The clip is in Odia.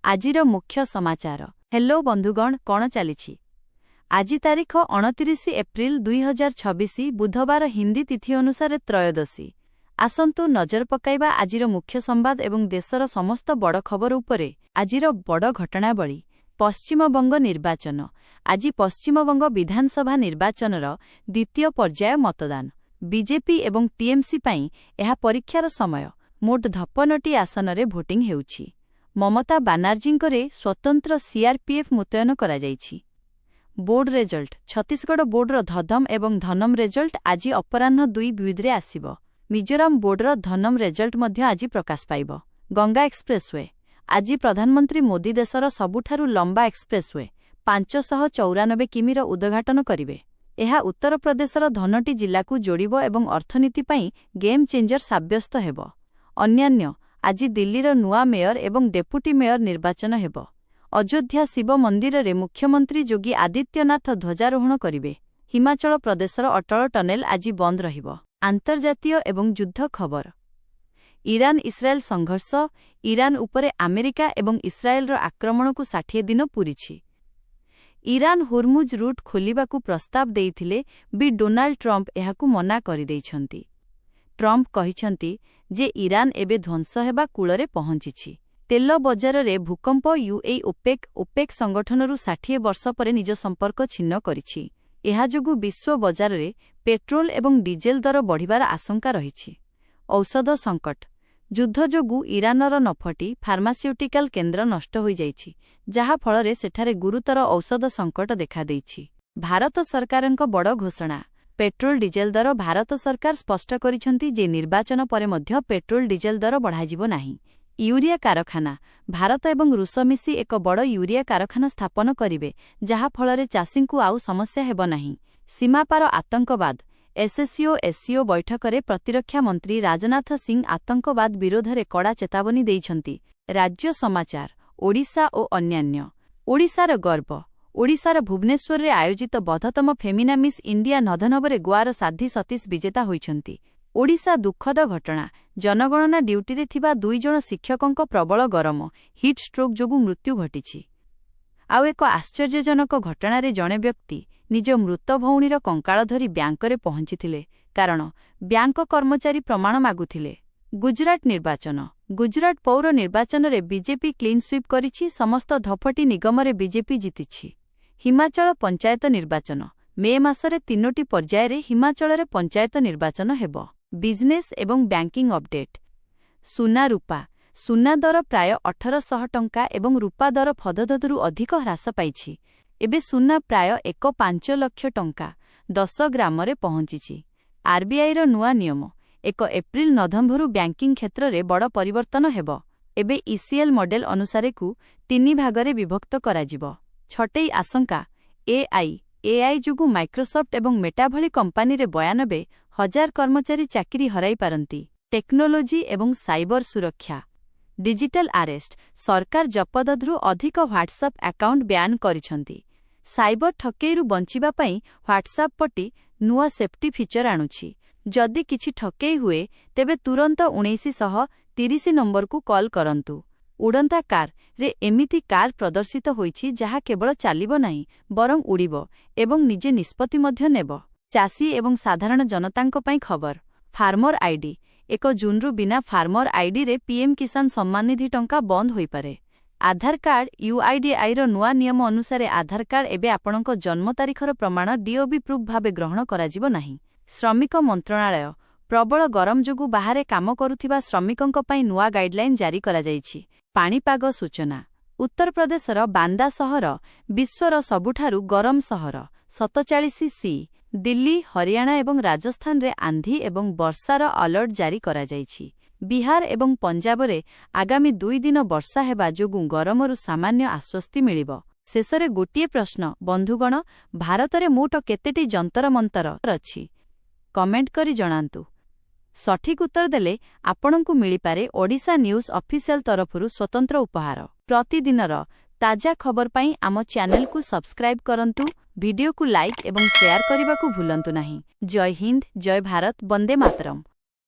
ଆଜିର ମୁଖ୍ୟ ସମାଚାର। ହେଲୋ ବନ୍ଧୁଗଣ, କ'ଣ ଚାଲିଛି? ଆଜି ତାରିଖ 29 ଏପ୍ରିଲ 2026, ବୁଧବାର, ହିନ୍ଦୀ ତିଥି ଅନୁସାରେ ତ୍ରୟୋଦଶୀ। ଆସନ୍ତୁ ନଜର ପକାଇବା ଆଜିର ମୁଖ୍ୟ ସମ୍ବାଦ ଏବଂ ଦେଶର ସମସ୍ତ ବଡ଼ ଖବର ଉପରେ। ଆଜିର ବଡ଼ ଘଟଣାବଳୀ। ପଶ୍ଚିମବଙ୍ଗ ନିର୍ବାଚନ। ଆଜି ପଶ୍ଚିମବଙ୍ଗ ବିଧାନସଭା ନିର୍ବାଚନର ଦ୍ୱିତୀୟ ପର୍ଯ୍ୟାୟ ମତଦାନ। ବିଜେପି ଏବଂ ଟିଏମ୍ସି ପାଇଁ ଏହା ପରୀକ୍ଷାର ସମୟ। ମୋଟ 53ଟି ଆସନରେ ଭୋଟିଂ ହେଉଛି। ମମତା ବାନାର୍ଜୀଙ୍କରେ ସ୍ୱତନ୍ତ୍ର ସିଆର୍ପିଏଫ୍ ମୁତୟନ କରାଯାଇଛି। Board result. ଛତିଶଗଡ଼ ବୋର୍ଡର ଧଦମ୍ ଏବଂ ଧନମ୍ ରେଜଲ୍ଟ ଆଜି ଅପରାହ୍ନ 2:02ରେ ଆସିବ। ମିଜୋରାମ ବୋର୍ଡର ଧନମ୍ ରେଜଲ୍ଟ ମଧ୍ୟ ଆଜି ପ୍ରକାଶ ପାଇବ। ଗଙ୍ଗା ଏକ୍ସପ୍ରେସୱେ। ଆଜି ପ୍ରଧାନମନ୍ତ୍ରୀ ମୋଦି ଦେଶର ସବୁଠାରୁ ଲମ୍ବା ଏକ୍ସପ୍ରେସୱେ 594 କିମିର ଉଦ୍ଘାଟନ କରିବେ। ଏହା ଉତ୍ତରପ୍ରଦେଶର ଧନଟି ଜିଲ୍ଲାକୁ ଯୋଡ଼ିବ ଏବଂ ଅର୍ଥନୀତି ପାଇଁ ଗେମ୍ ଚେଞ୍ଜର ସାବ୍ୟସ୍ତ ହେବ। ଅନ୍ୟାନ୍ୟ। ଆଜି ଦିଲ୍ଲୀର ନୂଆ ମେୟର ଏବଂ ଡେପୁଟି ମେୟର ନିର୍ବାଚନ ହେବ। ଅଯୋଧ୍ୟା ଶିବ ମନ୍ଦିରରେ ମୁଖ୍ୟମନ୍ତ୍ରୀ ଯୋଗୀ ଆଦିତ୍ୟନାଥ ଧ୍ୱଜାରୋହଣ କରିବେ। ହିମାଚଳ ପ୍ରଦେଶର ଅଟଳ ଟନେଲ ଆଜି ବନ୍ଦ ରହିବ। ଆନ୍ତର୍ଜାତୀୟ ଏବଂ ଯୁଦ୍ଧ ଖବର। ଇରାନ ଇସ୍ରାଏଲ ସଂଘର୍ଷ। ଇରାନ ଉପରେ ଆମେରିକା ଏବଂ ଇସ୍ରାଏଲର ଆକ୍ରମଣକୁ 60 ଦିନ ପୂରିଛି। ଇରାନ ହୋର୍ମୁଜ ରୁଟ୍ ଖୋଲିବାକୁ ପ୍ରସ୍ତାବ ଦେଇଥିଲେ ବି ଡୋନାଲ୍ଡ ଟ୍ରମ୍ପ ଏହାକୁ ମନା କରିଦେଇଛନ୍ତି। ଟ୍ରମ୍ପ କହିଛନ୍ତି ଯେ ଇରାନ ଏବେ ଧ୍ୱଂସ ହେବା କୂଳରେ ପହଞ୍ଚିଛି। ତେଲ ବଜାରରେ ଭୂକମ୍ପ। ୟୁଏଇ ଓପେକ୍ ସଂଗଠନରୁ 60 ବର୍ଷ ପରେ ନିଜ ସମ୍ପର୍କ ଛିନ୍ନ କରିଛି। ଏହା ଯୋଗୁଁ ବିଶ୍ୱ ବଜାରରେ ପେଟ୍ରୋଲ ଏବଂ ଡିଜେଲ ଦର ବଢ଼ିବାର ଆଶଙ୍କା ରହିଛି। ଔଷଧ ସଙ୍କଟ। ଯୁଦ୍ଧ ଯୋଗୁଁ ଇରାନର ନଫଟି ଫାର୍ମାସ୍ୟୁଟିକାଲ କେନ୍ଦ୍ର ନଷ୍ଟ ହୋଇଯାଇଛି, ଯାହା ଫଳରେ ସେଠାରେ ଗୁରୁତର ଔଷଧ ସଙ୍କଟ ଦେଖାଦେଇଛି। ଭାରତ ସରକାରଙ୍କ ବଡ଼ ଘୋଷଣା। ପେଟ୍ରୋଲ ଡିଜେଲ ଦର। ଭାରତ ସରକାର ସ୍ପଷ୍ଟ କରିଛନ୍ତି ଯେ ନିର୍ବାଚନ ପରେ ମଧ୍ୟ ପେଟ୍ରୋଲ ଡିଜେଲ ଦର ବଢ଼ାଯିବ ନାହିଁ। ୟୁରିଆ କାରଖାନା। ଭାରତ ଏବଂ ରୁଷ ମିଶି ଏକ ବଡ଼ ୟୁରିଆ କାରଖାନା ସ୍ଥାପନ କରିବେ, ଯାହା ଫଳରେ ଚାଷୀଙ୍କୁ ଆଉ ସମସ୍ୟା ହେବ ନାହିଁ। ସୀମାପାର ଆତଙ୍କବାଦ। ଏସ୍ସିଓ ବୈଠକରେ ପ୍ରତିରକ୍ଷା ମନ୍ତ୍ରୀ ରାଜନାଥ ସିଂ ଆତଙ୍କବାଦ ବିରୋଧରେ କଡ଼ା ଚେତାବନୀ ଦେଇଛନ୍ତି। ରାଜ୍ୟ ସମାଚାର। ଓଡ଼ିଶା ଓ ଅନ୍ୟାନ୍ୟ। ଓଡ଼ିଶାର ଗର୍ବ। ଓଡ଼ିଶାର ଭୁବନେଶ୍ୱରରେ ଆୟୋଜିତ ବଧତମ ଫେମିନା ମିସ୍ ଇଣ୍ଡିଆ ନଧନବରେ ଗୋଆର ସାଧ୍ୱୀ ସତୀଶ ବିଜେତା ହୋଇଛନ୍ତି। ଓଡ଼ିଶା ଦୁଃଖଦ ଘଟଣା। ଜନଗଣନା ଡ୍ୟୁଟିରେ ଥିବା 2 ଜଣ ଶିକ୍ଷକଙ୍କ ପ୍ରବଳ ଗରମ ହିଟ୍ ଷ୍ଟ୍ରୋକ୍ ଯୋଗୁଁ ମୃତ୍ୟୁ ଘଟିଛି। ଆଉ ଏକ ଆଶ୍ଚର୍ଯ୍ୟଜନକ ଘଟଣାରେ ଜଣେ ବ୍ୟକ୍ତି ନିଜ ମୃତ ଭଉଣୀର କଙ୍କାଳ ଧରି ବ୍ୟାଙ୍କରେ ପହଞ୍ଚିଥିଲେ, କାରଣ ବ୍ୟାଙ୍କ କର୍ମଚାରୀ ପ୍ରମାଣ ମାଗୁଥିଲେ। ଗୁଜରାଟ ନିର୍ବାଚନ। ଗୁଜରାଟ ପୌର ନିର୍ବାଚନରେ ବିଜେପି କ୍ଲିନ୍ ସୁଇପ୍ କରିଛି। ସମସ୍ତ ଧପଟି ନିଗମରେ ବିଜେପି ଜିତିଛି। ହିମାଚଳ ପଞ୍ଚାୟତ ନିର୍ବାଚନ। ମେ ମାସରେ 3ଟି ପର୍ଯ୍ୟାୟରେ ହିମାଚଳରେ ପଞ୍ଚାୟତ ନିର୍ବାଚନ ହେବ। ବିଜନେସ୍ ଏବଂ ବ୍ୟାଙ୍କିଂ ଅପଡେଟ୍। ସୁନା ରୂପା। ସୁନା ଦର ପ୍ରାୟ 1800 ଟଙ୍କା ଏବଂ ରୂପା ଦର ଫଦଦରୁ ଅଧିକ ହ୍ରାସ ପାଇଛି। ଏବେ ସୁନା ପ୍ରାୟ 1.5 ଲକ୍ଷ ଟଙ୍କା 10 ଗ୍ରାମରେ ପହଞ୍ଚିଛି। ଆର୍ବିଆଇର ନୂଆ ନିୟମ। 1 ଏପ୍ରିଲ ନଭେମ୍ବରରୁ ବ୍ୟାଙ୍କିଂ କ୍ଷେତ୍ରରେ ବଡ଼ ପରିବର୍ତ୍ତନ ହେବ। ଏବେ ଇସିଏଲ୍ ମଡେଲ ଅନୁସାରେକୁ 3 ଭାଗରେ ବିଭକ୍ତ କରାଯିବ। ଛଟେଇ ଆଶଙ୍କା। ଏଆଇ ଯୋଗୁଁ ମାଇକ୍ରୋସଫ୍ଟ ଏବଂ ମେଟା ଭଳି କମ୍ପାନୀରେ 92,000 କର୍ମଚାରୀ ଚାକିରି ହରାଇପାରନ୍ତି। ଟେକ୍ନୋଲୋଜି ଏବଂ ସାଇବର ସୁରକ୍ଷା। Digital arrest. ସରକାର ଜପଦରୁ ଅଧିକ ହ୍ୱାଟ୍ସଆପ୍ ଆକାଉଣ୍ଟ ବ୍ୟାନ୍ କରିଛନ୍ତି। ସାଇବର ଠକେଇରୁ ବଞ୍ଚିବା ପାଇଁ ହ୍ୱାଟ୍ସଆପ୍ ପଟି ନୂଆ ସେଫ୍ଟି ଫିଚର ଆଣୁଛି। ଯଦି କିଛି ଠକେଇ ହୁଏ, ତେବେ ତୁରନ୍ତ 1930 ନମ୍ବରକୁ କଲ୍ କରନ୍ତୁ। ଉଡ଼ନ୍ତା କାର୍। ରେ ଏମିତି କାର୍ ପ୍ରଦର୍ଶିତ ହୋଇଛି ଯାହା କେବଳ ଚାଲିବ ନାହିଁ, ବରଂ ଉଡ଼ିବ ଏବଂ ନିଜେ ନିଷ୍ପତ୍ତି ମଧ୍ୟ ନେବ। ଚାଷୀ ଏବଂ ସାଧାରଣ ଜନତାଙ୍କ ପାଇଁ ଖବର। ଫାର୍ମର ଆଇଡି। 1 ଜୁନ୍ରୁ ବିନା ଫାର୍ମର ଆଇଡିରେ ପିଏମ୍ କିଷାନ ସମ୍ମାନ ନିଧି ଟଙ୍କା ବନ୍ଦ ହୋଇପାରେ। ଆଧାର କାର୍ଡ। ୟୁଆଇଡିଆଇର ନୂଆ ନିୟମ ଅନୁସାରେ ଆଧାର କାର୍ଡ ଏବେ ଆପଣଙ୍କ ଜନ୍ମ ତାରିଖର ପ୍ରମାଣ ଡିଓବି ପ୍ରୁଫ୍ ଭାବେ ଗ୍ରହଣ କରାଯିବ ନାହିଁ। ଶ୍ରମିକ ମନ୍ତ୍ରଣାଳୟ। ପ୍ରବଳ ଗରମ ଯୋଗୁଁ ବାହାରେ କାମ କରୁଥିବା ଶ୍ରମିକଙ୍କ ପାଇଁ ନୂଆ ଗାଇଡ୍ଲାଇନ୍ ଜାରି କରାଯାଇଛି। ପାଣିପାଗ ସୂଚନା। ଉତ୍ତରପ୍ରଦେଶର ବାନ୍ଦା ସହର ବିଶ୍ୱର ସବୁଠାରୁ ଗରମ ସହର 47°C। ଦିଲ୍ଲୀ, ହରିୟାଣା ଏବଂ ରାଜସ୍ଥାନରେ ଆନ୍ଧି ଏବଂ ବର୍ଷାର ଆଲର୍ଟ ଜାରି କରାଯାଇଛି। ବିହାର ଏବଂ ପଞ୍ଜାବରେ ଆଗାମୀ 2 ଦିନ ବର୍ଷା ହେବା ଯୋଗୁଁ ଗରମରୁ ସାମାନ୍ୟ ଆଶ୍ୱସ୍ତି ମିଳିବ। ଶେଷରେ ଗୋଟିଏ ପ୍ରଶ୍ନ, ବନ୍ଧୁଗଣ, ଭାରତରେ ମୋଟ କେତେଟି ଯନ୍ତର ମନ୍ତର ଅଛି? କମେଣ୍ଟ କରି ଜଣାନ୍ତୁ। ସଠିକ୍ ଉତ୍ତର ଦେଲେ ଆପଣଙ୍କୁ ମିଳିପାରେ ଓଡ଼ିଶା ନ୍ୟୁଜ୍ ଅଫିସିଆଲ ତରଫରୁ ସ୍ୱତନ୍ତ୍ର ଉପହାର। ପ୍ରତିଦିନର ତାଜା ଖବର ପାଇଁ ଆମ ଚ୍ୟାନେଲକୁ ସବସ୍କ୍ରାଇବ୍ କରନ୍ତୁ। ଭିଡିଓକୁ ଲାଇକ୍ ଏବଂ ସେୟାର କରିବାକୁ ଭୁଲନ୍ତୁ ନାହିଁ। ଜୟ ହିନ୍ଦ, ଜୟ ଭାରତ, ବନ୍ଦେ ମାତରମ୍।